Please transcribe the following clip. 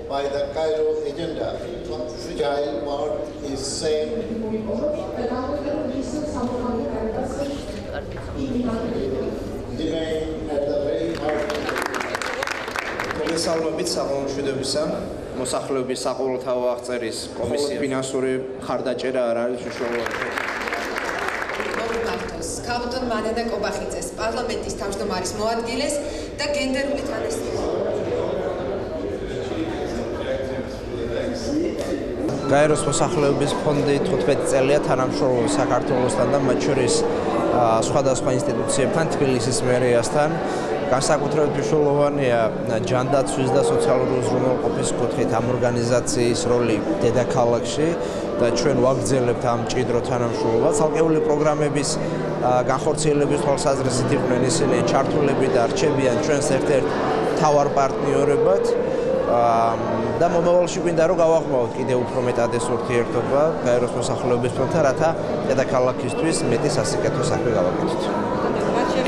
by the Cairo agenda. Fragile part is same. Remain at the very heart. მოგესალმებით საღამომშვიდობისა. მოსახლეობის საყოველთაო აღწერის კომისია ფინანსური მხარდაჭერა არ არის მნიშვნელოვანი. მოგმართოს ქალბატონ მანანა კობახიძეს პარლამენტის თავმჯდომარის მოადგილეს და გენდერული თანასწორობა. გაეროს მოსახლეობის ფონდი 15 წელია თანამშრომლობს საქართველოსთან და მათ შორის სხვადასხვა ინსტიტუციებთან, თბილისის მერიასთან. განსაკუთრებით მნიშვნელოვანია ჯანდაცვის და სოციალური უზრუნველყოფის კუთხით ამ ორგანიზაციის როლი დედაქალაქში და ჩვენ ვაგრძელებთ ამ მჭიდრო თანამშრომლობას. ცალკეული პროგრამების განხორციელების თვალსაზრისით იყვნენ ისინი ჩართულები და რჩებიან ჩვენს ერთ-ერთ მთავარ პარტნიორებად. და მომავალში გვინდა რომ გავაღმავოთ კიდევ უფრო მეტად ეს ურთიერთობა გაეროს მოსახლეობის ფონდთან, რათა დედაქალაქისთვის მეტი სასიკეთო საქმე გავაკეთოთ.